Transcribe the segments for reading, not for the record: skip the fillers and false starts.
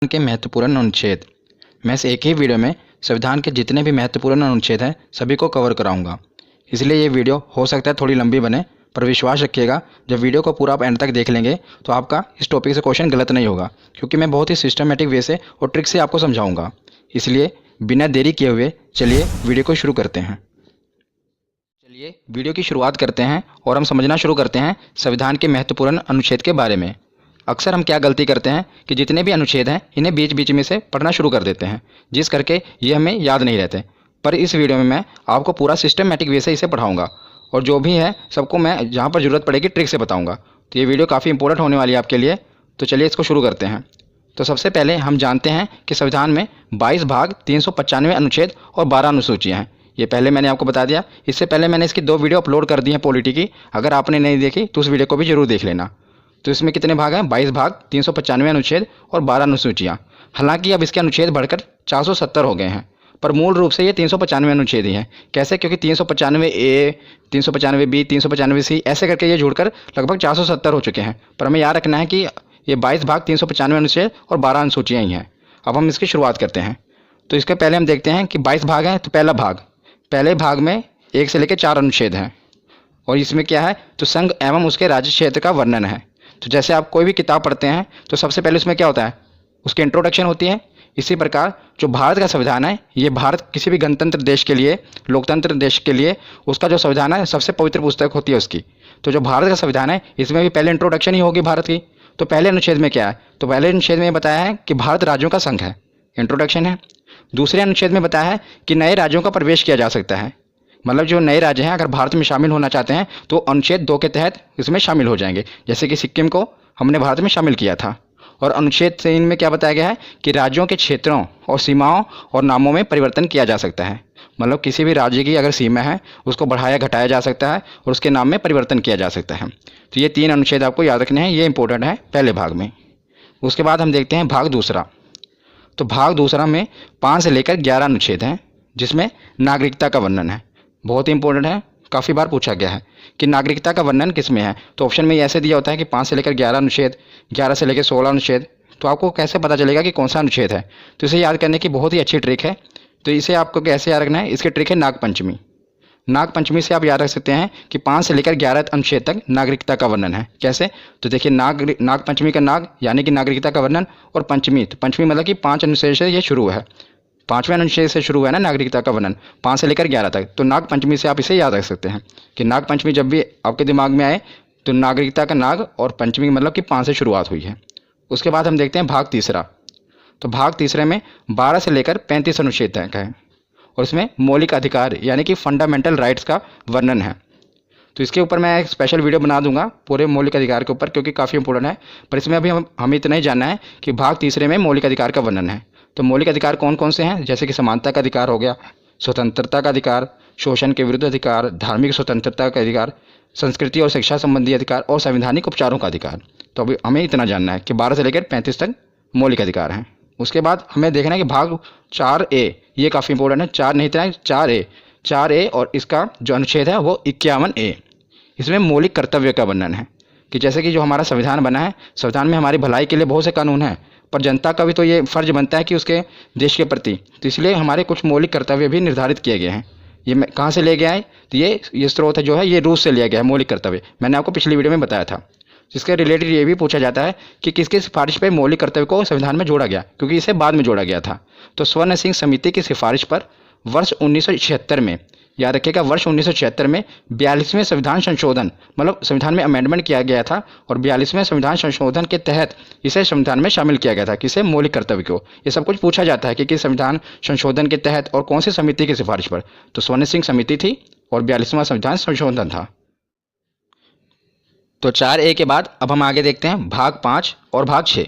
के महत्वपूर्ण अनुच्छेद। मैं इस एक ही वीडियो में संविधान के जितने भी महत्वपूर्ण अनुच्छेद हैं सभी को कवर कराऊंगा। इसलिए ये वीडियो हो सकता है थोड़ी लंबी बने, पर विश्वास रखिएगा जब वीडियो को पूरा आप एंड तक देख लेंगे तो आपका इस टॉपिक से क्वेश्चन गलत नहीं होगा, क्योंकि मैं बहुत ही सिस्टमेटिक वे से और ट्रिक से आपको समझाऊंगा। इसलिए बिना देरी किए हुए चलिए वीडियो को शुरू करते हैं। चलिए वीडियो की शुरुआत करते हैं और हम समझना शुरू करते हैं संविधान के महत्वपूर्ण अनुच्छेद के बारे में। अक्सर हम क्या गलती करते हैं कि जितने भी अनुच्छेद हैं इन्हें बीच बीच में से पढ़ना शुरू कर देते हैं, जिस करके ये हमें याद नहीं रहते। पर इस वीडियो में मैं आपको पूरा सिस्टमेटिक वे से इसे पढ़ाऊंगा और जो भी है सबको मैं जहाँ पर ज़रूरत पड़ेगी ट्रिक से बताऊंगा। तो ये वीडियो काफ़ी इंपॉर्टेंट होने वाली है आपके लिए। तो चलिए इसको शुरू करते हैं। तो सबसे पहले हम जानते हैं कि संविधान में 22 भाग, 395 अनुच्छेद और 12 अनुसूचियाँ हैं। ये पहले मैंने आपको बता दिया। इससे पहले मैंने इसकी 2 वीडियो अपलोड कर दी हैं पॉलिटी की। अगर आपने नहीं देखी तो उस वीडियो को भी जरूर देख लेना। तो इसमें कितने भाग हैं? 22 भाग, 395 अनुच्छेद और 12 अनुसूचियाँ। हालांकि अब इसके अनुच्छेद बढ़कर 470 हो गए हैं, पर मूल रूप से ये 395 अनुच्छेद ही हैं। कैसे? क्योंकि 395A, 395B, 395C ऐसे करके ये जुड़कर लगभग 470 हो चुके हैं। पर हमें याद रखना है कि ये 22 भाग, 395 अनुच्छेद और 12 अनुसूचियाँ ही हैं। अब हम इसकी शुरुआत करते हैं। तो इसके पहले हम देखते हैं कि 22 भाग हैं। तो पहले भाग में 1 से लेकर 4 अनुच्छेद हैं और इसमें क्या है? तो संघ एवं उसके राज्य क्षेत्र का वर्णन है। तो जैसे आप कोई भी किताब पढ़ते हैं तो सबसे पहले उसमें क्या होता है? उसकी इंट्रोडक्शन होती है। इसी प्रकार जो भारत का संविधान है, ये भारत किसी भी गणतंत्र देश के लिए, लोकतंत्र देश के लिए उसका जो संविधान है सबसे पवित्र पुस्तक होती है उसकी। तो जो भारत का संविधान है इसमें भी पहले इंट्रोडक्शन ही होगी भारत की। तो पहले अनुच्छेद में क्या है? तो पहले अनुच्छेद में बताया है कि भारत राज्यों का संघ है, इंट्रोडक्शन है। दूसरे अनुच्छेद में बताया है कि नए राज्यों का प्रवेश किया जा सकता है, मतलब जो नए राज्य हैं अगर भारत में शामिल होना चाहते हैं तो अनुच्छेद 2 के तहत इसमें शामिल हो जाएंगे। जैसे कि सिक्किम को हमने भारत में शामिल किया था। और अनुच्छेद 3 में क्या बताया गया है कि राज्यों के क्षेत्रों और सीमाओं और नामों में परिवर्तन किया जा सकता है। मतलब किसी भी राज्य की अगर सीमा है उसको बढ़ाया घटाया जा सकता है और उसके नाम में परिवर्तन किया जा सकता है। तो ये 3 अनुच्छेद आपको याद रखने हैं, ये इंपॉर्टेंट है पहले भाग में। उसके बाद हम देखते हैं भाग दूसरा। तो भाग दूसरा में 5 से लेकर 11 अनुच्छेद हैं, जिसमें नागरिकता का वर्णन है। बहुत ही इंपॉर्टेंट है, काफ़ी बार पूछा गया है कि नागरिकता का वर्णन किस में है। तो ऑप्शन में ऐसे दिया होता है कि 5 से लेकर 11 अनुच्छेद, 11 से लेकर 16 अनुच्छेद। तो आपको कैसे पता चलेगा कि कौन सा अनुच्छेद है? तो इसे याद करने की बहुत ही अच्छी ट्रिक है। तो इसे आपको कैसे याद रखना है? इसकी ट्रिक है नागपंचमी। नागपंचमी से आप याद रख सकते हैं कि 5 से लेकर 11 अनुच्छेद तक नागरिकता का वर्णन है। कैसे? तो देखिए, नागपंचमी का नाग यानी कि नागरिकता का वर्णन, और पंचमी, तो पंचमी मतलब कि 5 अनुच्छेद से ये शुरू है। 5वें अनुच्छेद से शुरू है ना नागरिकता का वर्णन, 5 से लेकर 11 तक। तो नाग पंचमी से आप इसे याद रख सकते हैं कि नाग पंचमी जब भी आपके दिमाग में आए तो नागरिकता का नाग और पंचमी मतलब कि 5 से शुरुआत हुई है। उसके बाद हम देखते हैं भाग तीसरा। तो भाग तीसरे में 12 से लेकर 35 अनुच्छेद तक है और इसमें मौलिक अधिकार यानी कि फंडामेंटल राइट्स का वर्णन है। तो इसके ऊपर मैं एक स्पेशल वीडियो बना दूंगा पूरे मौलिक अधिकार के ऊपर, क्योंकि काफ़ी इंपॉर्टेंट है। पर इसमें अभी हमें इतना ही जानना है कि भाग तीसरे में मौलिक अधिकार का वर्णन है। तो मौलिक अधिकार कौन कौन से हैं? जैसे कि समानता का अधिकार हो गया, स्वतंत्रता का अधिकार, शोषण के विरुद्ध अधिकार, धार्मिक स्वतंत्रता का अधिकार, संस्कृति और शिक्षा संबंधी अधिकार और संवैधानिक उपचारों का अधिकार। तो अभी हमें इतना जानना है कि 12 से लेकर 35 तक मौलिक अधिकार हैं। उसके बाद हमें देखना है कि भाग 4A, ये काफ़ी इंपॉर्टेंट है। 4 नहीं था, 4A और इसका जो अनुच्छेद है वो 51A। इसमें मौलिक कर्तव्य का वर्णन है कि जैसे कि जो हमारा संविधान बना है, संविधान में हमारी भलाई के लिए बहुत से कानून हैं, पर जनता का भी तो ये फ़र्ज बनता है कि उसके देश के प्रति, तो इसलिए हमारे कुछ मौलिक कर्तव्य भी निर्धारित किए गए हैं। ये मैं कहाँ से ले गया है? तो ये स्रोत है जो है ये रूस से लिया गया है मौलिक कर्तव्य। मैंने आपको पिछली वीडियो में बताया था। जिसके रिलेटेड ये भी पूछा जाता है कि किसकी सिफारिश पर मौलिक कर्तव्य को संविधान में जोड़ा गया, क्योंकि इसे बाद में जोड़ा गया था। तो स्वर्ण सिंह समिति की सिफारिश पर वर्ष 1976 में, याद रखिएगा, वर्ष 1976 में 42वें संविधान संशोधन, मतलब संविधान में अमेंडमेंट किया गया था और 42वें संविधान संशोधन के तहत इसे संविधान में शामिल किया गया था। किसे? मौलिक कर्तव्य को। ये सब कुछ पूछा जाता है कि किस संविधान संशोधन के तहत और कौन सी समिति की सिफारिश पर। तो स्वर्ण सिंह समिति थी और 42वां संविधान संशोधन था। तो 4A के बाद अब हम आगे देखते हैं भाग 5 और भाग 6।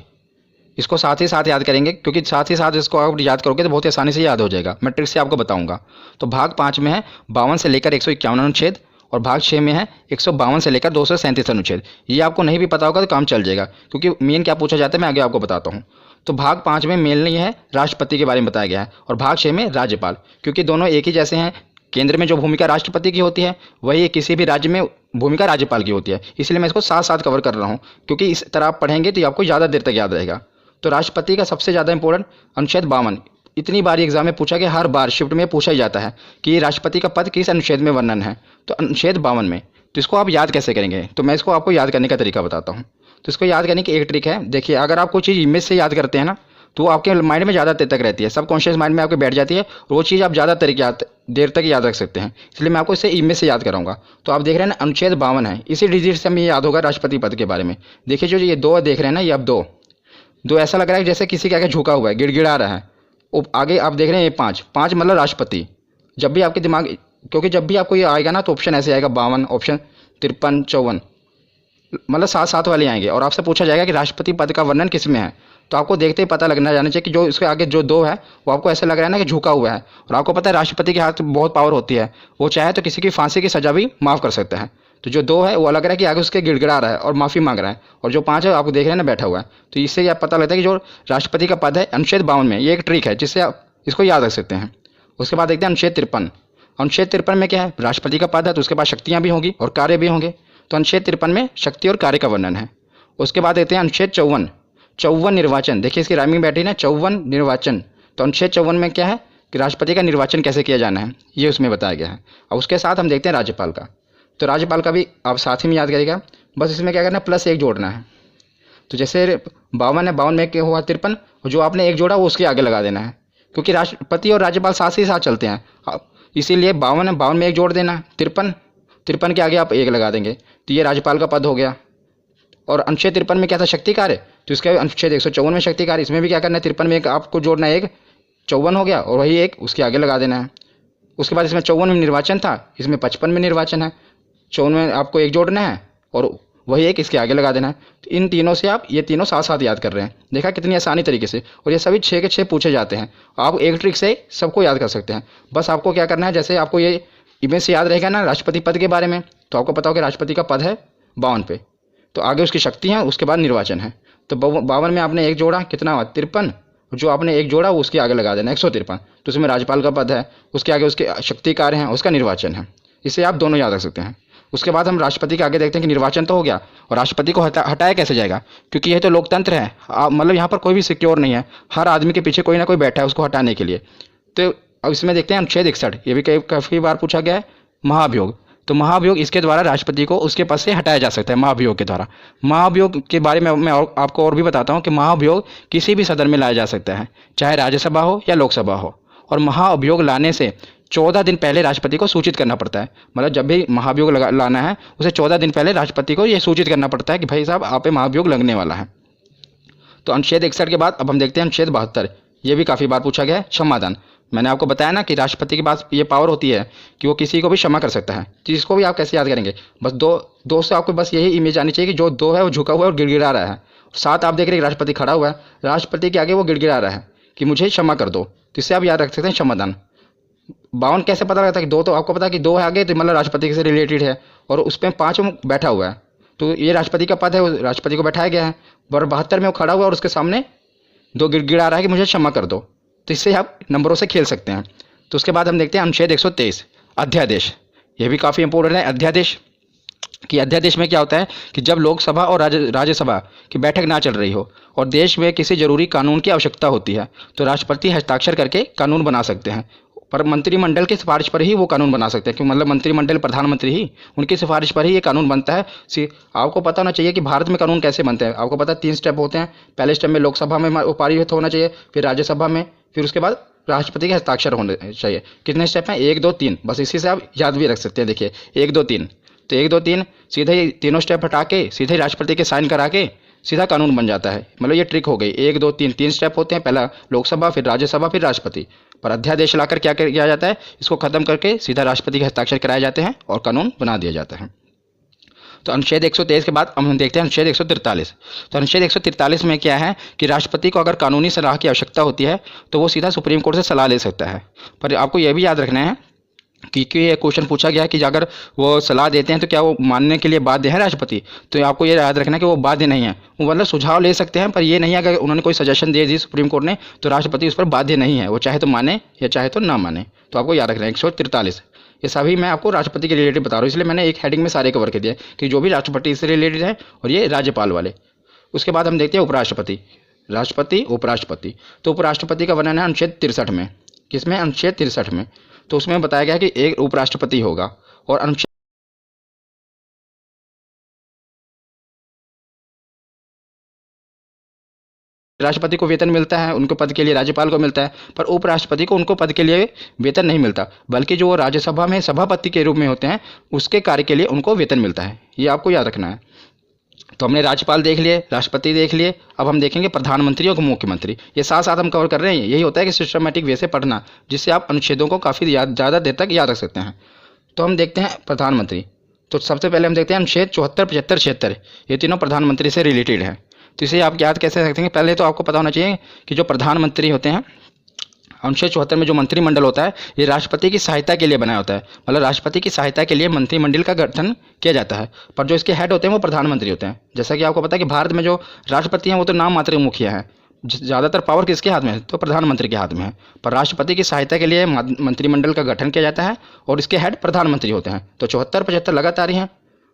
इसको साथ ही साथ याद करेंगे, क्योंकि साथ ही साथ इसको आप याद करोगे तो बहुत आसानी से याद हो जाएगा। मैं ट्रिक से आपको बताऊंगा। तो भाग 5 में है 52 से लेकर 151 अनुच्छेद और भाग 6 में है 152 से लेकर 237 अनुच्छेद। ये आपको नहीं भी पता होगा तो काम चल जाएगा, क्योंकि मेन क्या पूछा जाता है मैं आगे आपको बताता हूँ। तो भाग 5 में मेन नहीं है, राष्ट्रपति के बारे में बताया गया है, और भाग 6 में राज्यपाल, क्योंकि दोनों एक ही जैसे हैं। केंद्र में जो भूमिका राष्ट्रपति की होती है वही किसी भी राज्य में भूमिका राज्यपाल की होती है। इसलिए मैं इसको साथ साथ कवर कर रहा हूँ, क्योंकि इस तरह आप पढ़ेंगे तो आपको ज़्यादा देर तक याद रहेगा। तो राष्ट्रपति का सबसे ज़्यादा इंपॉर्टेंट अनुच्छेद 52, इतनी बार एग्जाम में पूछा गया, हर बार शिफ्ट में पूछा ही जाता है कि राष्ट्रपति का पद किस अनुच्छेद में वर्णन है, तो अनुच्छेद 52 में। तो इसको आप याद कैसे करेंगे, तो मैं इसको आपको याद करने का तरीका बताता हूँ। तो इसको याद करने की एक ट्रिक है, देखिए अगर आप कोई चीज़ इमेज से याद करते हैं ना, तो वो आपके माइंड में ज़्यादा देर तक रहती है, सबकॉन्शियस माइंड में आपके बैठ जाती है, और वो चीज़ आप ज़्यादा देर तक याद रख सकते हैं। इसलिए मैं आपको इसे इमेज से याद कराऊंगा। तो आप देख रहे हैं ना, अनुच्छेद 52 है, इसी डिजिट से हमें याद होगा राष्ट्रपति पद के बारे में। देखिए जो ये दो देख रहे हैं ना, ये अब दो ऐसा लग रहा है जैसे किसी के आगे झुका हुआ है, गिड़गिड़ा रहा है। आगे आप देख रहे हैं ये 5 मतलब राष्ट्रपति। जब भी आपके दिमाग, क्योंकि जब भी आपको ये आएगा ना, तो ऑप्शन ऐसे आएगा 52, ऑप्शन 53, 54, मतलब 7 वाले आएंगे, और आपसे पूछा जाएगा कि राष्ट्रपति पद का वर्णन किस में है। तो आपको देखते ही पता लगना जाना चाहिए कि जो इसके आगे जो 2 है वो आपको ऐसा लग रहा है ना कि झुका हुआ है। और आपको पता है राष्ट्रपति के हाथ में बहुत पावर होती है, वो चाहे तो किसी की फांसी की सजा भी माफ़ कर सकता है। तो जो 2 है वो लग रहा है कि आगे उसके गिड़गिड़ा रहा है और माफ़ी मांग रहा है, और जो 5 है आपको देख रहे हैं ना बैठा हुआ है। तो इससे आप पता लगता है कि जो राष्ट्रपति का पद है अनुच्छेद 52 में, ये एक ट्रिक है जिससे आप इसको याद रख सकते हैं। उसके बाद देखते हैं अनुच्छेद 53। अनुच्छेद 53 में क्या है, राष्ट्रपति का पद है तो उसके पास शक्तियाँ भी होंगी और कार्य भी होंगे। तो अनुच्छेद 53 में शक्ति और कार्य का वर्णन है। उसके बाद देखते हैं अनुच्छेद 54 निर्वाचन। देखिए इसकी राइमिंग बैठी ना, 54 निर्वाचन। तो अनुच्छेद 54 में क्या है कि राष्ट्रपति का निर्वाचन कैसे किया जाना है, ये उसमें बताया गया है। और उसके साथ हम देखते हैं राज्यपाल का। तो राज्यपाल का भी आप साथ ही में याद करिएगा, बस इसमें क्या करना है, +1 जोड़ना है। तो जैसे 52 है, 52 में क्या हुआ 53, जो आपने 1 जोड़ा वो उसके आगे लगा देना है, क्योंकि राष्ट्रपति और राज्यपाल साथ ही साथ चलते हैं। इसीलिए 52 है, 52 में 1 जोड़ देना, 53 के आगे आप 1 लगा देंगे, तो ये राज्यपाल का पद हो गया। और अनुच्छेद 53 में क्या था, शक्ति कार्य। तो इसके अनुच्छेद 154 में शक्ति कार्य, इसमें भी क्या करना है, 53 में 1 आपको जोड़ना है, 1 54 हो गया, और वही 1 उसके आगे लगा देना है। उसके बाद इसमें 54 में निर्वाचन था, इसमें 55 में निर्वाचन है। 54 में आपको 1 जोड़ना है और वही 1 इसके आगे लगा देना है। तो इन तीनों से आप ये तीनों साथ साथ याद कर रहे हैं, देखा कितनी आसानी तरीके से। और ये सभी 6 के 6 पूछे जाते हैं, आप एक ट्रिक से सबको याद कर सकते हैं। बस आपको क्या करना है, जैसे आपको ये इमेज से याद रहेगा ना राष्ट्रपति पद के बारे में, तो आपको पता हो कि राष्ट्रपति का पद है 52 पे, तो आगे उसकी शक्ति है, उसके बाद निर्वाचन है। तो 52 में आपने 1 जोड़ा, कितना हुआ 53, जो आपने 1 जोड़ा वो उसके आगे लगा देना 153। तो उसमें राज्यपाल का पद है, उसके आगे उसके शक्ति कार्य हैं, उसका निर्वाचन है। इससे आप दोनों याद रख सकते हैं। उसके बाद हम राष्ट्रपति के आगे देखते हैं कि निर्वाचन तो हो गया, और राष्ट्रपति को हटाया कैसे जाएगा, क्योंकि यह तो लोकतंत्र है, मतलब यहाँ पर कोई भी सिक्योर नहीं है, हर आदमी के पीछे कोई ना कोई बैठा है उसको हटाने के लिए। तो अब इसमें देखते हैं अनुच्छेद 61, ये भी काफ़ी बार पूछा गया है, महाभियोग। तो महाभियोग, इसके द्वारा राष्ट्रपति को उसके पद से हटाया जा सकता है, महाभियोग के द्वारा। महाभियोग के बारे में मैं आपको और भी बताता हूँ कि महाभियोग किसी भी सदन में लाया जा सकता है, चाहे राज्यसभा हो या लोकसभा हो। और महाअभियोग लाने से 14 दिन पहले राष्ट्रपति को सूचित करना पड़ता है। मतलब जब भी महाभियोग लाना है, उसे 14 दिन पहले राष्ट्रपति को यह सूचित करना पड़ता है कि भाई साहब आप पे महाभियोग लगने वाला है। तो अनुच्छेद 61 के बाद अब हम देखते हैं अनुच्छेद 72। ये भी काफ़ी बार पूछा गया है, क्षमादान। मैंने आपको बताया ना कि राष्ट्रपति के पास ये पावर होती है कि वो किसी को भी क्षमा कर सकता है। तो इसको भी आप कैसे याद करेंगे, बस दो से आपको बस यही इमेज आनी चाहिए कि जो 2 है वो झुका हुआ है और गिड़गिड़ा रहा है। 7 आप देख रहे हैं राष्ट्रपति खड़ा हुआ है, राष्ट्रपति के आगे वो गिड़गिड़ा रहा है कि मुझे क्षमा कर दो। तो इससे आप याद रख सकते हैं क्षमादान। 52 कैसे पता लगता है कि 2, तो आपको पता है कि 2 है आगे, तो मतलब राष्ट्रपति से रिलेटेड है, और उस पर 5 बैठा हुआ है, तो ये राष्ट्रपति का पद है, वो राष्ट्रपति को बैठाया गया है। और 72 में वो खड़ा हुआ है और उसके सामने 2 गिड़गिड़ा रहा है कि मुझे क्षमा कर दो। तो इससे आप नंबरों से खेल सकते हैं। तो उसके बाद हम देखते हैं अनुच्छेद 123, अध्यादेश। ये भी काफ़ी इंपॉर्टेंट है, अध्यादेश। कि अध्यादेश में क्या होता है कि जब लोकसभा और राज्यसभा की बैठक ना चल रही हो और देश में किसी जरूरी कानून की आवश्यकता होती है, तो राष्ट्रपति हस्ताक्षर करके कानून बना सकते हैं। पर मंत्रिमंडल की सिफारिश पर ही वो कानून बना सकते हैं, क्योंकि मतलब मंत्रिमंडल प्रधानमंत्री ही, उनकी सिफारिश पर ही ये कानून बनता है। आपको पता होना चाहिए कि भारत में कानून कैसे बनते हैं। आपको पता है 3 स्टेप होते हैं। पहले स्टेप में लोकसभा में वो पारित होना चाहिए, फिर राज्यसभा में, फिर उसके बाद राष्ट्रपति के हस्ताक्षर होने चाहिए। कितने स्टेप हैं, 1 2 3, बस इसी से आप याद भी रख सकते हैं। देखिए 1 2 3, तो 1 2 3 सीधे ही तीनों स्टेप हटा के सीधे राष्ट्रपति के साइन करा के सीधा कानून बन जाता है। मतलब ये ट्रिक हो गई। 1 2 3 3 स्टेप होते हैं, पहला लोकसभा, फिर राज्यसभा, फिर राष्ट्रपति। पर अध्यादेश लाकर क्या किया जाता है, इसको खत्म करके सीधा राष्ट्रपति के हस्ताक्षर कराए जाते हैं और कानून बना दिया जाता है। तो अनुच्छेद 123 के बाद हम देखते हैं अनुच्छेद 143। तो अनुच्छेद 143 में क्या है कि राष्ट्रपति को अगर कानूनी सलाह की आवश्यकता होती है तो वो सीधा सुप्रीम कोर्ट से सलाह ले सकता है। पर आपको यह भी याद रखना है कि ये क्वेश्चन पूछा गया कि अगर वो सलाह देते हैं तो क्या वो मानने के लिए बाध्य है राष्ट्रपति। तो आपको ये याद रखना है कि वो बाध्य नहीं है, वो मतलब सुझाव ले सकते हैं, पर ये नहीं है अगर उन्होंने कोई सजेशन दे दी सुप्रीम कोर्ट ने तो राष्ट्रपति उस पर बाध्य नहीं है, वो चाहे तो माने या चाहे तो ना माने। तो आपको याद रखना है 143। ये सभी मैं आपको राष्ट्रपति के रिलेटेड बता रहा हूँ, इसलिए मैंने एक हेडिंग में सारे कवर कर दिया कि जो भी राष्ट्रपति से रिलेटेड है और ये राज्यपाल वाले। उसके बाद हम देखते हैं उपराष्ट्रपति। राष्ट्रपति, उपराष्ट्रपति। तो उपराष्ट्रपति का वर्णन है अनुच्छेद 63 में। किसमें? अनुच्छेद 63 में। तो उसमें बताया गया कि एक उपराष्ट्रपति होगा और अनुच्छेद राष्ट्रपति को वेतन मिलता है, उनको पद के लिए राज्यपाल को मिलता है, पर उपराष्ट्रपति को उनको पद के लिए वेतन नहीं मिलता, बल्कि जो वो राज्यसभा में सभापति के रूप में होते हैं उसके कार्य के लिए उनको वेतन मिलता है। ये आपको याद रखना है। तो हमने राज्यपाल देख लिए, राष्ट्रपति देख लिए, अब हम देखेंगे प्रधानमंत्री और मुख्यमंत्री। ये साथ साथ हम कवर कर रहे हैं। यही होता है कि सिस्टमेटिक वे से पढ़ना, जिससे आप अनुच्छेदों को काफ़ी ज़्यादा देर तक याद रख सकते हैं। तो हम देखते हैं प्रधानमंत्री। तो सबसे पहले हम देखते हैं अनुच्छेद 74, 75, 76। ये तीनों प्रधानमंत्री से रिलेटेड हैं। तो इसे आप याद कैसे रखेंगे? पहले तो आपको पता होना चाहिए कि जो प्रधानमंत्री होते हैं, अनुच्छेद 74 में जो मंत्रिमंडल होता है, ये राष्ट्रपति की सहायता के लिए बनाया होता है। मतलब राष्ट्रपति की सहायता के लिए मंत्रिमंडल का गठन किया जाता है, पर जो इसके हेड होते हैं वो प्रधानमंत्री होते हैं। जैसा कि आपको पता है कि भारत में जो राष्ट्रपति हैं वो तो नाम मात्र मुखिया हैं। ज़्यादातर पावर किसके हाथ में है? तो प्रधानमंत्री के हाथ में है। पर राष्ट्रपति की सहायता के लिए मंत्रिमंडल का गठन किया जाता है और इसके हेड प्रधानमंत्री होते हैं। तो 74, 75 लगातार ही हैं।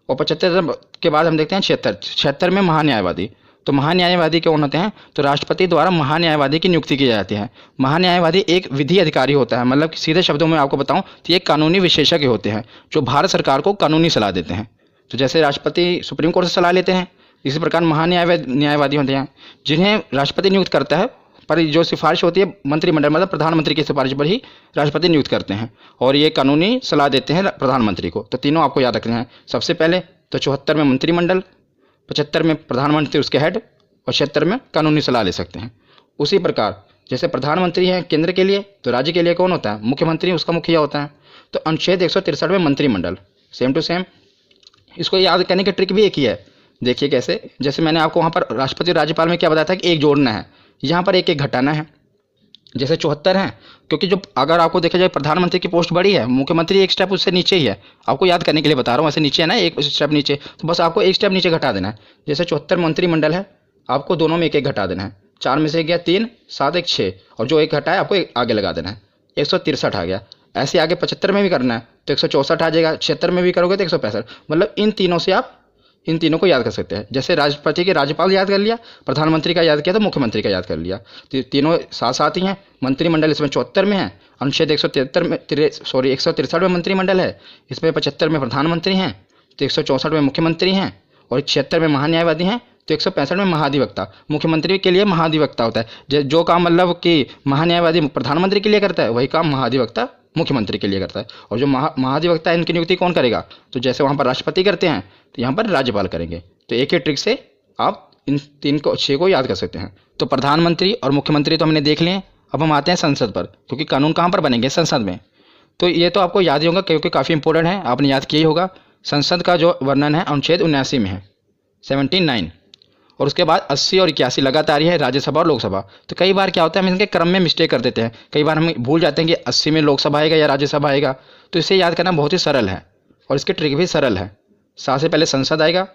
और 75 के बाद हम देखते हैं 76। 76 में महान्यायवादी। तो महान्यायवादी कौन होते हैं? तो राष्ट्रपति द्वारा महान्यायवादी की नियुक्ति की जाती है। महान्यायवादी एक विधि अधिकारी होता है, मतलब सीधे शब्दों में आपको बताऊं तो ये कानूनी विशेषज्ञ होते हैं जो भारत सरकार को कानूनी सलाह देते हैं। तो जैसे राष्ट्रपति सुप्रीम कोर्ट से सलाह लेते हैं, इसी प्रकार महान्यायवादी होते हैं जिन्हें राष्ट्रपति नियुक्त करता है, पर जो सिफारिश होती है मंत्रिमंडल, मतलब प्रधानमंत्री की सिफारिश पर ही राष्ट्रपति नियुक्त करते हैं और ये कानूनी सलाह देते हैं प्रधानमंत्री को। तो तीनों आपको याद रखने हैं। सबसे पहले तो 74 में मंत्रिमंडल, 75 में प्रधानमंत्री उसके हेड और 76 में कानूनी सलाह ले सकते हैं। उसी प्रकार जैसे प्रधानमंत्री है केंद्र के लिए, तो राज्य के लिए कौन होता है? मुख्यमंत्री, उसका मुखिया होता है। तो अनुच्छेद 163 में मंत्रिमंडल, सेम टू सेम। इसको याद करने की ट्रिक भी एक ही है। देखिए कैसे, जैसे मैंने आपको वहाँ पर राष्ट्रपति और राज्यपाल में क्या बताया था कि एक जोड़ना है, यहाँ पर एक एक घटाना है। जैसे 74 है, क्योंकि जो अगर आपको देखा जाए प्रधानमंत्री की पोस्ट बड़ी है, मुख्यमंत्री एक स्टेप उससे नीचे ही है। आपको याद करने के लिए बता रहा हूँ, ऐसे नीचे है ना, एक स्टेप नीचे, तो बस आपको एक स्टेप नीचे घटा देना है। जैसे 74 मंत्रिमंडल है, आपको दोनों में एक एक घटा देना है। 4 में से गया 3, 7 1 6, और जो एक घटा है आपको एक आगे लगा देना है। 163 आ गया। ऐसे आगे 75 में भी करना है तो 164 आ जाएगा। 76 में भी करोगे तो 165। मतलब इन तीनों से आप इन तीनों को याद कर सकते हैं। जैसे राष्ट्रपति के राज्यपाल याद कर लिया, प्रधानमंत्री का याद किया तो मुख्यमंत्री का याद कर लिया। तो तीनों साथ साथ ही हैं। मंत्रिमंडल इसमें 74 में है, अनुच्छेद 163 में मंत्रिमंडल है, इसमें 75 में प्रधानमंत्री हैं, तो 164 में मुख्यमंत्री हैं, और 76 में महान्यायवादी हैं, तो 165 में महाधिवक्ता। मुख्यमंत्री के लिए महाधिवक्ता होता है। जो काम मतलब कि महान्यायवादी प्रधानमंत्री के लिए करता है, वही काम महाधिवक्ता मुख्यमंत्री के लिए करता है। और जो महाधिवक्ता है, इनकी नियुक्ति कौन करेगा? तो जैसे वहाँ पर राष्ट्रपति करते हैं तो यहाँ पर राज्यपाल करेंगे। तो एक ही ट्रिक से आप इन 6 को याद कर सकते हैं। तो प्रधानमंत्री और मुख्यमंत्री तो हमने देख लिए। अब हम आते हैं संसद पर, क्योंकि कानून कहाँ पर बनेंगे? संसद में। तो ये तो आपको याद ही होगा क्योंकि काफ़ी इंपॉर्टेंट है, आपने याद किया ही होगा। संसद का जो वर्णन है अनुच्छेद 79 में है, 79। और उसके बाद 80 और 81 लगातार ही है, राज्यसभा और लोकसभा। तो कई बार क्या होता है, हम इनके क्रम में मिस्टेक कर देते हैं। कई बार हम भूल जाते हैं कि 80 में लोकसभा आएगा या राज्यसभा आएगा। तो इसे याद करना बहुत ही सरल है और इसकी ट्रिक भी सरल है। सा से पहले संसद आएगा,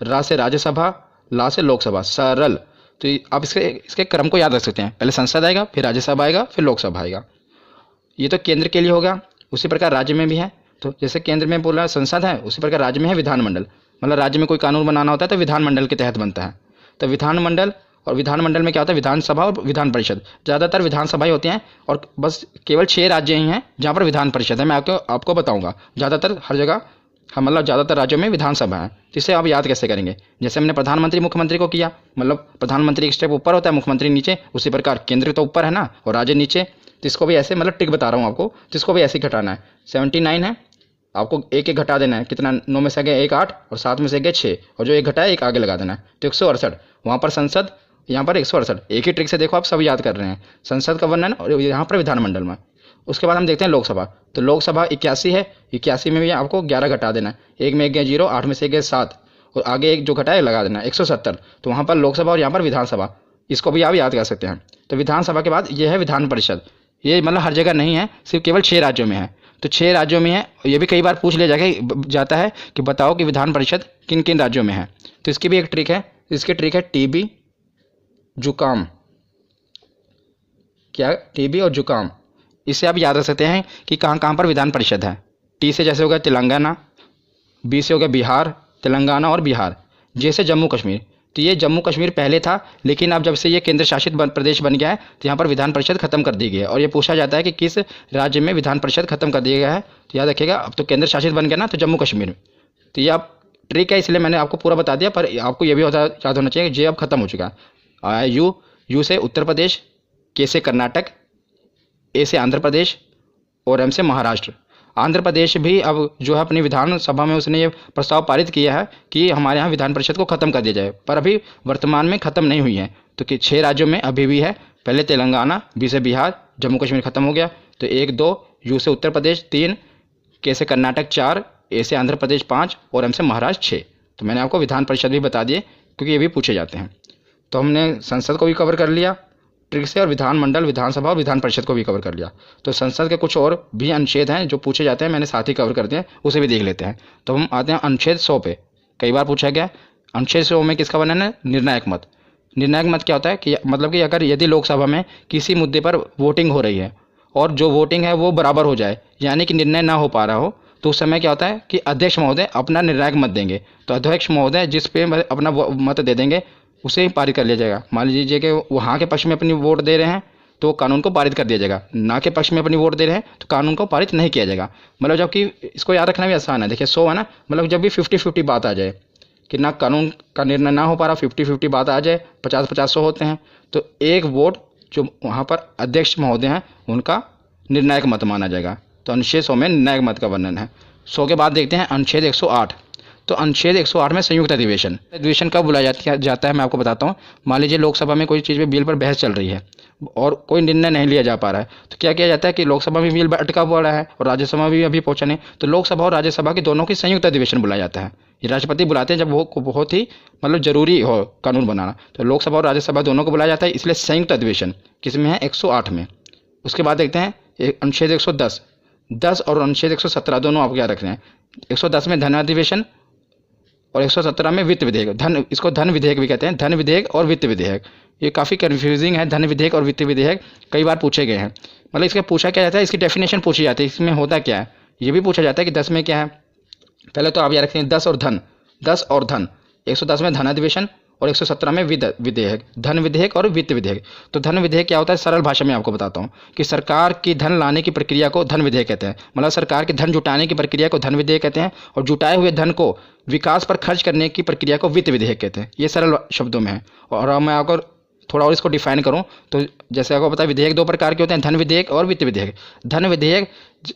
रा से राज्यसभा, ला से लोकसभा, सरल। तो आप इसके क्रम को याद रख सकते हैं। पहले संसद आएगा, फिर राज्यसभा आएगा, फिर लोकसभा आएगा। ये तो केंद्र के लिए होगा। उसी प्रकार राज्य में भी है। तो जैसे केंद्र में बोला संसद है, उसी प्रकार राज्य में है विधानमंडल। मतलब राज्य में कोई कानून बनाना होता है तो विधानमंडल के तहत बनता है। तो विधानमंडल, और विधानमंडल में क्या होता है? विधानसभा और विधान परिषद। ज़्यादातर विधानसभाएं होती हैं और बस केवल 6 राज्य ही हैं जहाँ पर विधान परिषद है। मैं आपको बताऊँगा। ज़्यादातर हर जगह मतलब ज़्यादातर राज्यों में विधानसभा है। तो इसे आप याद कैसे करेंगे? जैसे हमने प्रधानमंत्री मुख्यमंत्री को किया, मतलब प्रधानमंत्री एक स्टेप ऊपर होता है, मुख्यमंत्री नीचे। उसी प्रकार केंद्र तो ऊपर है ना और राज्य नीचे। तो इसको भी ऐसे, मतलब ट्रिक बता रहा हूँ आपको, तो इसको भी ऐसे ही घटाना है। 79 है, आपको एक एक घटा देना है। कितना? 9 में से गया 1 8, और 7 में से गया 6, और जो एक घटा है एक आगे लगा देना है। तो 168 वहाँ पर संसद, यहाँ पर 168। एक ही ट्रिक से देखो आप सब याद कर रहे हैं। संसद का वर्णन और यहाँ पर विधानमंडल में। उसके बाद हम देखते हैं लोकसभा। तो लोकसभा 81 है, 81 में भी आपको 11 घटा देना है। 1 में गया 0, 8 में से गया 7, और आगे एक जो घटा है लगा देना है 170। तो वहाँ पर लोकसभा और यहाँ पर विधानसभा, इसको भी आप याद कर सकते हैं। तो विधानसभा के बाद ये है विधान परिषद। ये मतलब हर जगह नहीं है, सिर्फ केवल 6 राज्यों में है। तो 6 राज्यों में है। ये भी कई बार पूछ लिया जाता है कि बताओ कि विधान परिषद किन किन राज्यों में है। तो इसकी भी एक ट्रिक है। इसकी ट्रिक है टीबी, जुकाम। क्या? टीबी और जुकाम। इससे आप याद रख सकते हैं कि कहाँ कहाँ पर विधान परिषद है। टी से जैसे हो गया तेलंगाना, बी से हो गया बिहार, तेलंगाना और बिहार। जे से जम्मू कश्मीर। तो ये जम्मू कश्मीर पहले था, लेकिन अब जब से ये केंद्र शासित प्रदेश बन गया है तो यहाँ पर विधान परिषद खत्म कर दी गई है। और ये पूछा जाता है कि किस राज्य में विधान परिषद खत्म कर दिया गया है, तो याद रखिएगा अब तो केंद्र शासित बन गया ना, तो जम्मू कश्मीर में। तो ये आप ट्रिक है, इसलिए मैंने आपको पूरा बता दिया, पर आपको ये भी याद होना चाहिए कि जे अब खत्म हो चुका है। यू से उत्तर प्रदेश, के से कर्नाटक, ए से आंध्र प्रदेश और एम से महाराष्ट्र। आंध्र प्रदेश भी अब जो है अपनी विधानसभा में उसने ये प्रस्ताव पारित किया है कि हमारे यहाँ विधान परिषद को ख़त्म कर दिया जाए, पर अभी वर्तमान में ख़त्म नहीं हुई है। तो कि 6 राज्यों में अभी भी है, पहले तेलंगाना, बी से बिहार, जम्मू कश्मीर खत्म हो गया, तो 1 2, यू से उत्तर प्रदेश 3, के से कर्नाटक 4, ए से आंध्र प्रदेश 5 और एम से महाराष्ट्र 6। तो मैंने आपको विधान परिषद भी बता दिए क्योंकि ये भी पूछे जाते हैं। तो हमने संसद को भी कवर कर लिया ट्रिक से, और विधानमंडल, विधानसभा और विधान परिषद को भी कवर कर लिया। तो संसद के कुछ और भी अनुच्छेद हैं जो पूछे जाते हैं, मैंने साथ ही कवर कर दिए, उसे भी देख लेते हैं। तो हम आते हैं अनुच्छेद 100 पे। कई बार पूछा गया अनुच्छेद 100 में किसका वर्णन है? निर्णायक मत। निर्णायक मत क्या होता है कि मतलब कि अगर यदि लोकसभा में किसी मुद्दे पर वोटिंग हो रही है और जो वोटिंग है वो बराबर हो जाए, यानी कि निर्णय ना हो पा रहा हो, तो उस समय क्या होता है कि अध्यक्ष महोदय अपना निर्णायक मत देंगे। तो अध्यक्ष महोदय जिस पे अपना मत दे देंगे उसे ही पारित कर लिया जाएगा। मान लीजिए कि वहाँ के पक्ष में अपनी वोट दे रहे हैं तो कानून को पारित कर दिया जाएगा, ना के पक्ष में अपनी वोट दे रहे हैं तो कानून को पारित नहीं किया जाएगा। मतलब जबकि इसको याद रखना भी आसान है। देखिए 100 है ना, मतलब जब भी 50-50 बात आ जाए कि ना कानून का निर्णय ना हो पा रहा, 50-50 बात आ जाए, 50-50 होते हैं, तो एक वोट जो वहाँ पर अध्यक्ष महोदय हैं उनका निर्णायक मत माना जाएगा। तो अनुच्छेद 100 में निर्णायक मत का वर्णन है। 100 के बाद देखते हैं अनुच्छेद 108। तो अनुच्छेद 108 में संयुक्त अधिवेशन कब बुलाया जाता है मैं आपको बताता हूँ। मान लीजिए लोकसभा में कोई चीज़ पे बिल पर बहस चल रही है और कोई निर्णय नहीं लिया जा पा रहा है, तो क्या किया जाता है कि लोकसभा में बिल अटका पड़ा है और राज्यसभा में भी अभी पहुंचा नहीं, तो लोकसभा और राज्यसभा की दोनों की संयुक्त अधिवेशन बुलाया जाता है। ये राष्ट्रपति बुलाते हैं जब वो बहुत ही मतलब जरूरी हो कानून बनाना, तो लोकसभा और राज्यसभा दोनों को बुलाया जाता है, इसलिए संयुक्त अधिवेशन किसमें है? 108 में। उसके बाद देखते हैं अनुच्छेद 110 और अनुच्छेद 117 दोनों आपको याद रखना है। 110 में धन अधिवेशन और 117 में वित्त विधेयक। इसको धन विधेयक भी कहते हैं, धन विधेयक और वित्त विधेयक। ये काफ़ी कन्फ्यूजिंग है, धन विधेयक और वित्त विधेयक कई बार पूछे गए हैं। मतलब इसका पूछा क्या जाता है, इसकी डेफिनेशन पूछी जाती है, इसमें होता क्या है ये भी पूछा जाता है कि 10 में क्या है। पहले तो आप याद रखें 10 और धन। 110 में धन अधिवेशन और 117 में विधेयक, धन विधेयक और वित्त विधेयक। तो धन विधेयक क्या होता है, सरल भाषा में आपको बताता हूँ कि सरकार की धन लाने की प्रक्रिया को धन विधेयक कहते हैं। मतलब सरकार की धन जुटाने की प्रक्रिया को धन विधेयक कहते हैं और जुटाए हुए धन को विकास पर खर्च करने की प्रक्रिया को वित्त विधेयक कहते हैं। ये सरल शब्दों में है। और अब मैं आपको थोड़ा और इसको डिफाइन करूं तो जैसे आपको पता है विधेयक 2 प्रकार के होते हैं, धन विधेयक और वित्त विधेयक। धन विधेयक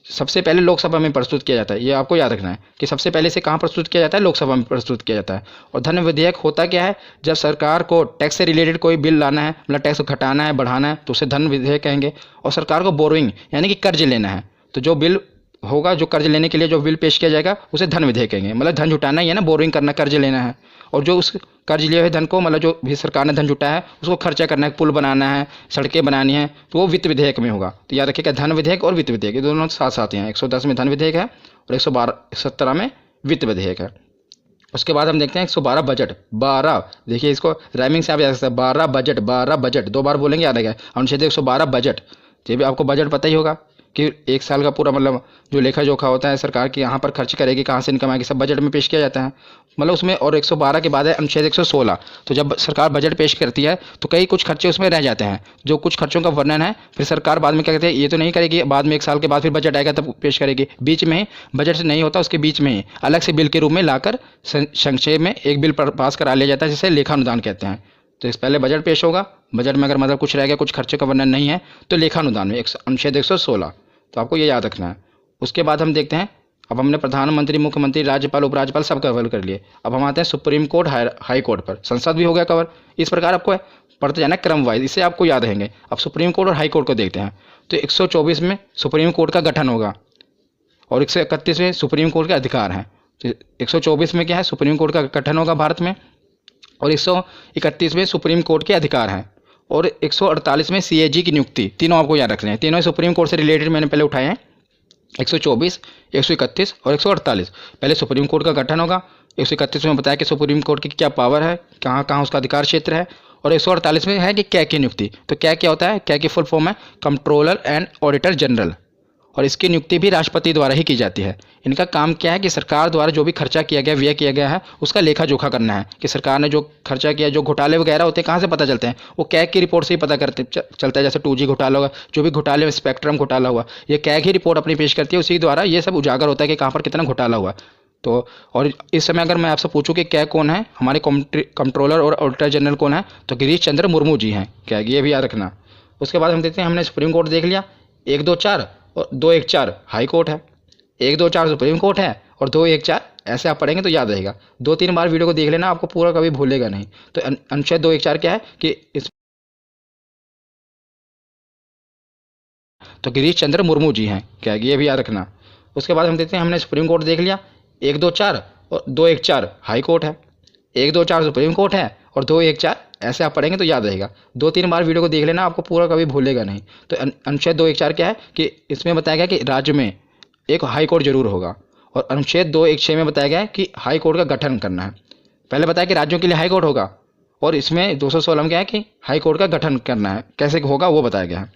सबसे पहले लोकसभा में प्रस्तुत किया जाता है, ये आपको याद रखना है कि सबसे पहले से कहाँ प्रस्तुत किया जाता है, लोकसभा में प्रस्तुत किया जाता है। और धन विधेयक होता क्या है, जब सरकार को टैक्स से रिलेटेड कोई बिल लाना है, मतलब टैक्स घटाना है, बढ़ाना है, तो उसे धन विधेयक कहेंगे। और सरकार को बोरोइंग यानी कि कर्ज लेना है, तो जो बिल होगा, जो कर्ज लेने के लिए जो बिल पेश किया जाएगा उसे धन विधेयक कहेंगे। मतलब धन जुटाना ही है ना, बोरोइंग करना, कर्ज लेना है। और जो उस कर्ज लिए हुए धन को, मतलब जो भी सरकार ने धन जुटाया है उसको खर्चा करना है, पुल बनाना है, सड़कें बनानी है, तो वो वित्त विधेयक में होगा। तो याद रखिएगा धन विधेयक और वित्त विधेयक ये दोनों साथ साथ हैं। 110 में धन विधेयक है और 117 में वित्त विधेयक है। उसके बाद हम देखते हैं 112 बजट। 12 देखिए, इसको राइमिंग से आप याद सकते हैं, 12 बजट 2 बार बोलेंगे, याद रहेगा। अनुच्छेद 112 बजट। ये भी आपको बजट पता ही होगा कि एक साल का पूरा मतलब जो लेखा जोखा होता है सरकार की, यहाँ पर खर्च करेगी, कहाँ से इनकम आएगी, सब बजट में पेश किया जाता है। मतलब उसमें और 112 के बाद है अनुच्छेद 116। तो जब सरकार बजट पेश करती है तो कई कुछ खर्चे उसमें रह जाते हैं, जो कुछ खर्चों का वर्णन है फिर सरकार बाद में क्या कहते हैं, ये तो नहीं करेगी, बाद में 1 साल के बाद फिर बजट आएगा तब पेश करेगी। बीच में ही बजट से नहीं होता, उसके बीच में ही अलग से बिल के रूप में लाकर संक्षेप में एक बिल पास करा लिया जाता है, जिसे लेखानुदान कहते हैं। तो इस पहले बजट पेश होगा, बजट में अगर मतलब कुछ रह गया, कुछ खर्चे का वर्णन नहीं है, तो लेखानुदान में अनुच्छेद 116। तो आपको ये याद रखना है। उसके बाद हम देखते हैं, अब हमने प्रधानमंत्री, मुख्यमंत्री, राज्यपाल, उपराज्यपाल सब कवर कर लिए। अब हम आते हैं सुप्रीम कोर्ट, हाई कोर्ट पर। संसद भी हो गया कवर। इस प्रकार आपको पढ़ते जाना क्रम वाइज, इससे आपको याद रहेंगे। अब सुप्रीम कोर्ट और हाई कोर्ट को देखते हैं। तो 124 में सुप्रीम कोर्ट का गठन होगा और 131 में सुप्रीम कोर्ट के अधिकार हैं। तो 124 में क्या है, सुप्रीम कोर्ट का गठन होगा भारत में, और 131 में सुप्रीम कोर्ट के अधिकार हैं, और 148 में CAG की नियुक्ति। तीनों आपको याद रखने हैं, तीनों सुप्रीम कोर्ट से रिलेटेड मैंने पहले उठाए हैं। 124, 131 और 148। पहले सुप्रीम कोर्ट का गठन होगा। 131 में बताया कि सुप्रीम कोर्ट की क्या पावर है, कहाँ कहाँ उसका अधिकार क्षेत्र है। और 148 में है कि क्या की नियुक्ति। तो क्या क्या होता है, क्या की फुल फॉर्म है कंट्रोलर एंड ऑडिटर जनरल। और इसकी नियुक्ति भी राष्ट्रपति द्वारा ही की जाती है। इनका काम क्या है कि सरकार द्वारा जो भी खर्चा किया गया, व्यय किया गया है, उसका लेखा जोखा करना है कि सरकार ने जो खर्चा किया, जो घोटाले वगैरह होते हैं कहाँ से पता चलते हैं, वो कैग की रिपोर्ट से ही पता चलता है। जैसे 2G घोटाला हुआ, जो भी घोटाले, स्पेक्ट्रम घोटाला हुआ, ये कैग ही रिपोर्ट अपनी पेश करती है, उसी द्वारा ये सब उजागर होता है कि कहाँ पर कितना घोटाला हुआ। तो और इस समय अगर मैं आपसे पूछूं कि कैग कौन है, हमारे कंट्रोलर और ऑडिटर जनरल कौन है, तो गिरीश चंद्र मुर्मू जी हैं कैग, ये भी याद रखना। उसके बाद हम देखते हैं, हमने सुप्रीम कोर्ट देख लिया, 1, 2, 4 और 2, 1, 4 हाई कोर्ट है, 1, 2, 4 सुप्रीम कोर्ट है और 2, 1, 4 ऐसे आप पढ़ेंगे तो याद रहेगा। 2-3 बार वीडियो को देख लेना, आपको पूरा कभी भूलेगा नहीं। तो अनुच्छेद 2, 1, 4 क्या है कि इस तो गिरीश चंद्र मुर्मू जी हैं क्या, ये भी याद रखना। उसके बाद हम देखते हैं, हमने सुप्रीम कोर्ट देख लिया, 1, 2, 4 और 2, 1, 4 हाई कोर्ट है, 1, 2, 4 सुप्रीम कोर्ट है और 2, 1, 4 ऐसे आप पढ़ेंगे तो याद रहेगा। 2-3 बार वीडियो को देख लेना, आपको पूरा कभी भूलेगा नहीं। तो अनुच्छेद 2, 1, 4 क्या है कि इसमें बताया गया कि राज्य में एक हाई कोर्ट जरूर होगा। और अनुच्छेद 2, 1, 6 में बताया गया है कि हाई कोर्ट का गठन करना है। पहले बताया कि राज्यों के लिए हाई कोर्ट होगा, और इसमें 216 में क्या है कि हाई कोर्ट का गठन करना है, कैसे होगा वो बताया गया है।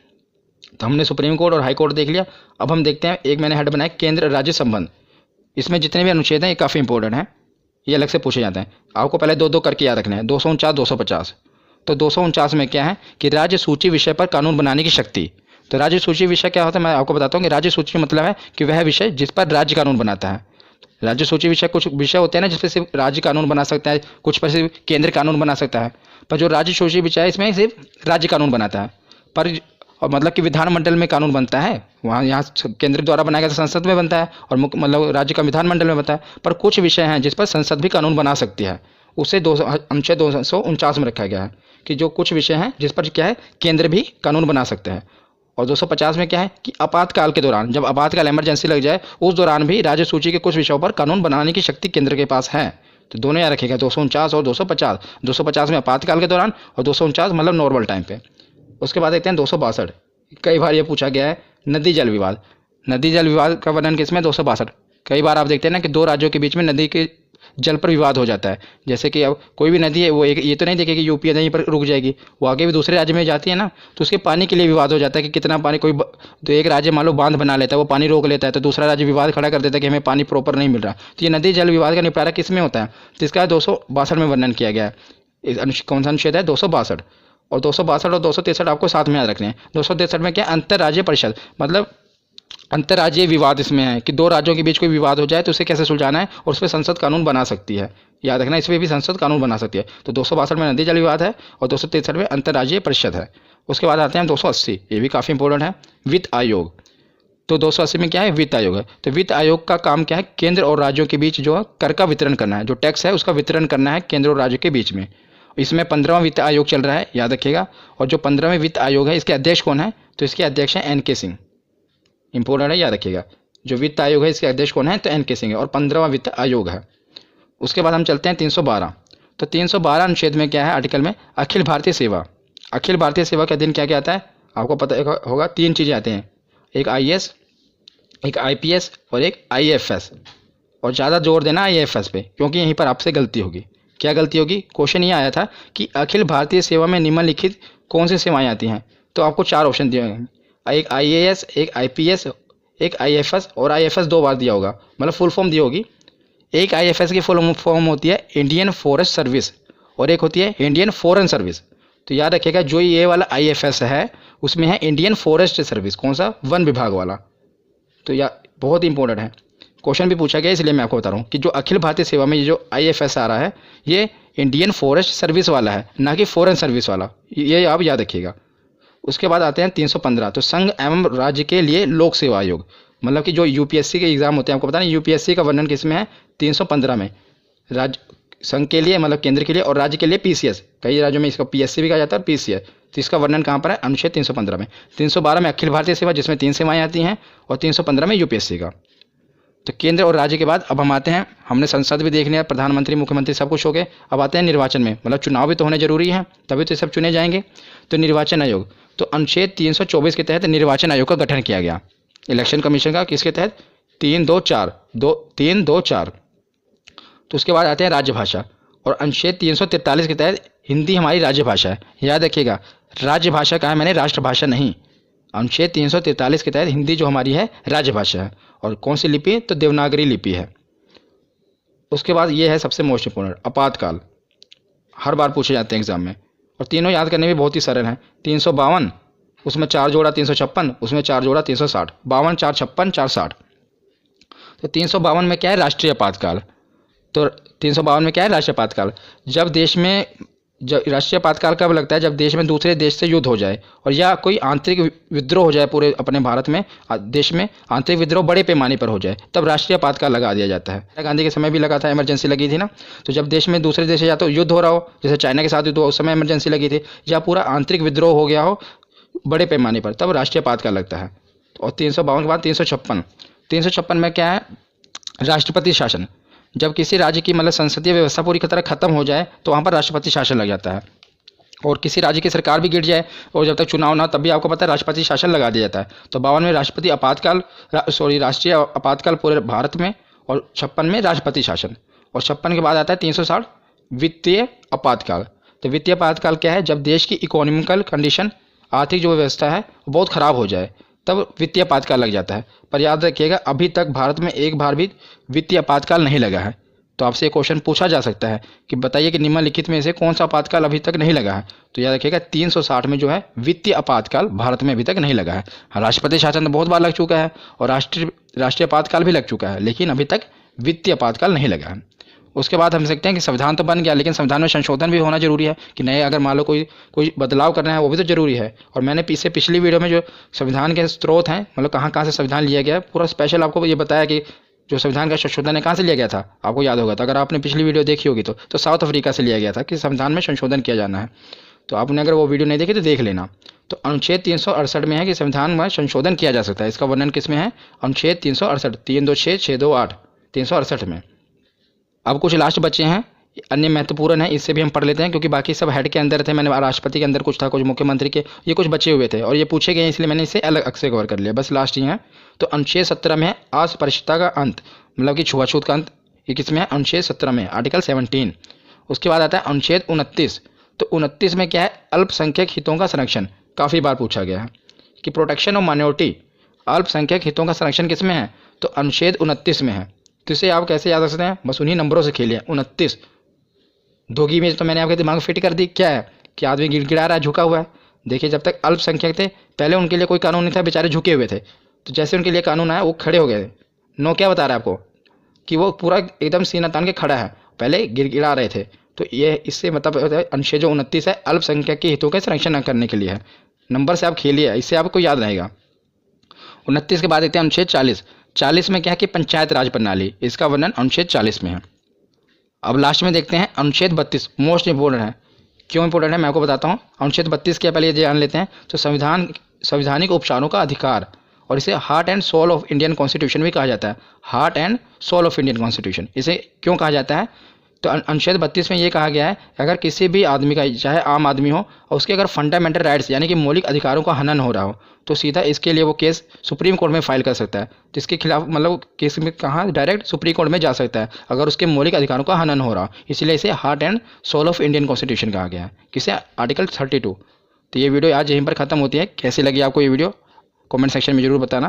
तो हमने सुप्रीम कोर्ट और हाई कोर्ट देख लिया। अब हम देखते हैं, एक मैंने हेड बनाया केंद्र राज्य संबंध। इसमें जितने भी अनुच्छेद हैं ये काफ़ी इंपॉर्टेंट हैं, ये अलग से पूछे जाते हैं। आपको पहले 2-2 करके याद रखना है, 249, 250। तो 249 में क्या है कि राज्य सूची विषय पर कानून बनाने की शक्ति। तो राज्य सूची विषय क्या होता है, मैं आपको बताता हूँ कि राज्य सूची मतलब है कि वह विषय जिस पर राज्य कानून बनाता है। राज्य सूची विषय, कुछ विषय होते हैं ना जिस पर सिर्फ राज्य कानून बना सकता है, कुछ पर सिर्फ केंद्र कानून बना सकता है। पर जो राज्य सूची विषय है इसमें सिर्फ राज्य कानून बनाता है, पर और मतलब कि विधानमंडल में कानून बनता है, वहाँ यहाँ केंद्र द्वारा बनाया गया तो संसद में बनता है, और मतलब राज्य का विधानमंडल में बनता है। पर कुछ विषय हैं जिस पर संसद भी कानून बना सकती है, उसे अनुच्छेद 249 में रखा गया है कि जो कुछ विषय हैं जिस पर क्या है केंद्र भी कानून बना सकते हैं। और 250 में क्या है कि आपातकाल के दौरान, जब आपातकाल इमरजेंसी लग जाए, उस दौरान भी राज्य सूची के कुछ विषयों पर कानून बनाने की शक्ति केंद्र के पास है। तो दोनों याद रखिएगा, 249 और 250। 250 में आपातकाल के दौरान और 249 मतलब नॉर्मल टाइम पे। उसके बाद देखते हैं 262, कई बार ये पूछा गया है, नदी जल विवाद। नदी जल विवाद का वर्णन किसमें, 262। कई बार आप देखते हैं ना कि दो राज्यों के बीच में नदी के जल पर विवाद हो जाता है। जैसे कि अब कोई भी नदी है, वो एक ये तो नहीं देखेगी यूपी है यहीं पर रुक जाएगी, वो आगे भी दूसरे राज्य में जाती है ना, तो उसके पानी के लिए विवाद हो जाता है कि कितना पानी। तो एक राज्य मान लो बांध बना लेता है, वो पानी रोक लेता है, तो दूसरा राज्य विवाद खड़ा कर देता है कि हमें पानी प्रॉपर नहीं मिल रहा। तो ये नदी जल विवाद का निपटारा किस में होता है, तो इसका 262 में वर्णन किया गया है। कौन सा अनुच्छेद है, 262। और 262 और 263 आपको साथ में याद रखने हैं। 263 में क्या, अंतर्राज्यीय परिषद, मतलब अंतर्राज्यीय विवाद इसमें है कि दो राज्यों के बीच कोई विवाद हो जाए तो उसे कैसे सुलझाना है, और उस पर संसद कानून बना सकती है। याद रखना, इसमें भी संसद कानून बना सकती है। तो 262 में नदी जल विवाद है और 263 में अंतर्राज्यीय परिषद है। उसके बाद आते हैं 280, ये भी काफ़ी इंपॉर्टेंट है, वित्त आयोग। तो 280 में क्या है, वित्त आयोग है। तो वित्त आयोग का काम क्या है, केंद्र और राज्यों के बीच जो है कर का वितरण करना है, जो टैक्स है उसका वितरण करना है केंद्र और राज्य के बीच में। इसमें 15वां वित्त आयोग चल रहा है, याद रखिएगा। और जो 15वें वित्त आयोग है, इसके अध्यक्ष कौन है, तो इसके अध्यक्ष हैं NK सिंह। इंपॉर्टेंट है, याद रखिएगा। जो वित्त आयोग है इसके अध्यक्ष कौन है, तो NK सिंह है, और 15वां वित्त आयोग है। उसके बाद हम चलते हैं 312। तो 312 अनुच्छेद में क्या है, आर्टिकल में अखिल भारतीय सेवा। अखिल भारतीय सेवा के अधीन क्या क्या आता है, आपको पता होगा, 3 चीज़ें आती हैं, एक IAS, एक IPS और एक IAFS। और ज़्यादा जोर देना IAFS पे, क्योंकि यहीं पर आपसे गलती होगी। क्या गलती होगी, क्वेश्चन ये आया था कि अखिल भारतीय सेवा में निम्नलिखित कौन सी सेवाएं आती हैं, तो आपको 4 ऑप्शन दिए हैं, एक IAS, एक IPS, एक IFS, और IFS 2 बार दिया होगा, मतलब फुल फॉर्म दी होगी। एक IFS की फुल फॉर्म होती है इंडियन फॉरेस्ट सर्विस, और एक होती है इंडियन फॉरेन सर्विस। तो याद रखिएगा, जो ये वाला IFS है उसमें है इंडियन फॉरेस्ट सर्विस, कौन सा, वन विभाग वाला। तो यह बहुत इंपॉर्टेंट है, क्वेश्चन भी पूछा गया, इसलिए मैं आपको बता रहा हूँ कि जो अखिल भारतीय सेवा में ये जो IFS आ रहा है, ये इंडियन फॉरेस्ट सर्विस वाला है, ना कि फॉरेन सर्विस वाला, ये आप याद रखिएगा। उसके बाद आते हैं 315। तो संघ एवं राज्य के लिए लोक सेवा आयोग, मतलब कि जो UPSC के एग्जाम होते हैं, आपको पता नहीं UPSC का वर्णन किसमें है, 315 में। राज्य संघ के लिए मतलब केंद्र के लिए, और राज्य के लिए PCS, कई राज्यों में इसका PSC भी कहा जाता है, PCS। तो इसका वर्णन कहाँ पर है, अनुच्छेद 315 में। 312 में अखिल भारतीय सेवा, जिसमें 3 सेवाएं आती हैं, और 315 में UPSC का। तो केंद्र और राज्य के बाद अब हम आते हैं, हमने संसद भी देख लिया, प्रधानमंत्री, मुख्यमंत्री सब कुछ हो गए। अब आते हैं निर्वाचन में, मतलब चुनाव भी तो होने जरूरी है, तभी तो सब चुने जाएंगे। तो निर्वाचन आयोग, तो अनुच्छेद 324 के तहत निर्वाचन आयोग का गठन किया गया, इलेक्शन कमीशन का, किसके तहत, 324। तो उसके बाद आते हैं राज्यभाषा, और अनुच्छेद 343 के तहत हिंदी हमारी राज्य भाषा है। याद रखिएगा, राज्य भाषा कहा है मैंने, राष्ट्रभाषा नहीं। अनुच्छेद 343 के तहत हिंदी जो हमारी है राजभाषा है। और कौन सी लिपि? तो देवनागरी लिपि है। उसके बाद ये है सबसे मोस्ट इंपोर्टेंट, आपातकाल। हर बार पूछे जाते हैं एग्जाम में, और तीनों याद करने भी बहुत ही सरल हैं। 352, उसमें 4 जोड़ा 356, उसमें 4 जोड़ा 360, 52 4 56 4 60। तो 352 में क्या है? राष्ट्रीय आपातकाल। तो 352 में क्या है? राष्ट्रीय आपातकाल। जब देश में राष्ट्रीय आपातकाल कब लगता है? जब देश में दूसरे देश से युद्ध हो जाए और या कोई आंतरिक विद्रोह हो जाए, पूरे अपने भारत में देश में आंतरिक विद्रोह बड़े पैमाने पर हो जाए, तब राष्ट्रीय आपातकाल लगा दिया जाता है। इंदिरा गांधी के समय भी लगा था, इमरजेंसी लगी थी ना। तो जब देश में दूसरे देश से या तो युद्ध हो रहा हो, जैसे चाइना के साथ युद्ध हो, उस समय इमरजेंसी लगी थी, या पूरा आंतरिक विद्रोह हो गया हो बड़े पैमाने पर, तब राष्ट्रीय आपातकाल लगता है। और 352 के बाद 356 में क्या है? राष्ट्रपति शासन। जब किसी राज्य की मतलब संसदीय व्यवस्था पूरी तरह खत्म हो जाए तो वहाँ पर राष्ट्रपति शासन लग जाता है। और किसी राज्य की सरकार भी गिर जाए और जब तक चुनाव ना, तब भी आपको पता है राष्ट्रपति शासन लगा दिया जाता है। तो 52 में राष्ट्रपति आपातकाल राष्ट्रीय आपातकाल पूरे भारत में, और 56 में राष्ट्रपति शासन। और 56 के बाद आता है 360 वित्तीय आपातकाल। तो वित्तीय आपातकाल क्या है? जब देश की इकोनॉमिकल कंडीशन, आर्थिक जो व्यवस्था है वो बहुत ख़राब हो जाए, तब वित्तीय आपातकाल लग जाता है। पर याद रखिएगा, अभी तक भारत में एक बार भी वित्तीय आपातकाल नहीं लगा है। तो आपसे एक क्वेश्चन पूछा जा सकता है कि बताइए कि निम्नलिखित में से कौन सा आपातकाल अभी तक नहीं लगा है? तो याद रखिएगा 360 में जो है वित्तीय आपातकाल भारत में अभी तक नहीं लगा है। राष्ट्रपति शासन तो बहुत बार लग चुका है और राष्ट्रीय आपातकाल भी लग चुका है, लेकिन अभी तक वित्तीय आपातकाल नहीं लगा है। उसके बाद हम सकते हैं कि संविधान तो बन गया, लेकिन संविधान में संशोधन भी होना जरूरी है कि नए, अगर मान लो कोई बदलाव करना है, वो भी तो जरूरी है। और मैंने पिछली वीडियो में जो संविधान के स्रोत हैं, मतलब कहाँ कहाँ से संविधान लिया गया है, पूरा स्पेशल आपको ये बताया कि जो संविधान का संशोधन है कहाँ से लिया गया था, आपको याद होगा। तो अगर आपने पिछली वीडियो देखी होगी तो साउथ अफ्रीका से लिया गया था कि संविधान में संशोधन किया जाना है। तो आपने अगर वो वीडियो नहीं देखी तो देख लेना। तो अनुच्छेद 368 में है कि संविधान में संशोधन किया जा सकता है। इसका वर्णन किस में है? अनुच्छेद 368, 326 628 368 में। अब कुछ लास्ट बचे हैं, अन्य महत्वपूर्ण है, इससे भी हम पढ़ लेते हैं क्योंकि बाकी सब हेड के अंदर थे। मैंने राष्ट्रपति के अंदर कुछ था, कुछ मुख्यमंत्री के, ये कुछ बचे हुए थे और ये पूछे गए, इसलिए मैंने इसे अलग से कवर कर लिया। बस लास्ट ही है। तो अनुच्छेद 17 में है अस्पृश्यता का अंत, मतलब कि छुआछूत का अंत। ये किसमें है? अनुच्छेद 17 में, आर्टिकल 17। उसके बाद आता है अनुच्छेद 29। तो 29 में क्या है? अल्पसंख्यक हितों का संरक्षण। काफ़ी बार पूछा गया है कि प्रोटेक्शन ऑफ माइनॉरिटी, अल्पसंख्यक हितों का संरक्षण किस में है? तो अनुच्छेद 29 में है। तो इसे आप कैसे याद रख सकते हैं? बस उन्हीं नंबरों से खेलिए। 29 दोगी में तो मैंने आपके दिमाग में फिट कर दी। क्या है कि आदमी गिड़गिड़ा रहा है, झुका हुआ है। देखिए, जब तक अल्पसंख्यक थे पहले उनके लिए कोई कानून नहीं था, बेचारे झुके हुए थे। तो जैसे उनके लिए कानून आया वो खड़े हो गए। नो क्या बता रहा है आपको कि वो पूरा एकदम सीना तान के खड़ा है, पहले गिड़गिड़ा रहे थे। तो ये इससे मतलब अनुच्छेद जो 29 है अल्पसंख्यक के हितों का संरक्षण करने के लिए है। नंबर से आप खेलिए, इससे आपको याद रहेगा। 29 के बाद देखते हैं अनुच्छेद 40। 40 में क्या है कि पंचायत राज प्रणाली, इसका वर्णन अनुच्छेद 40 में है। अब लास्ट में देखते हैं अनुच्छेद 32, मोस्ट इंपोर्टेंट है। क्यों इंपोर्टेंट है मैं आपको बताता हूँ। अनुच्छेद 32 क्या, पहले ये जान लेते हैं। तो संवैधानिक उपचारों का अधिकार, और इसे heart and soul of Indian constitution भी कहा जाता है। Heart and soul of Indian constitution इसे क्यों कहा जाता है? तो अनुच्छेद 32 में ये कहा गया है अगर किसी भी आदमी का, चाहे आम आदमी हो, और उसके अगर फंडामेंटल राइट्स यानी कि मौलिक अधिकारों का हनन हो रहा हो, तो सीधा इसके लिए वो केस सुप्रीम कोर्ट में फाइल कर सकता है। तो इसके खिलाफ मतलब केस में कहाँ डायरेक्ट सुप्रीम कोर्ट में जा सकता है अगर उसके मौलिक अधिकारों का हनन हो रहा हो। इसलिए इसे heart and soul of Indian constitution कहा गया है। किसे? आर्टिकल 32। तो ये वीडियो आज यहीं पर खत्म होती है। कैसी लगी आपको ये वीडियो कमेंट सेक्शन में जरूर बताना।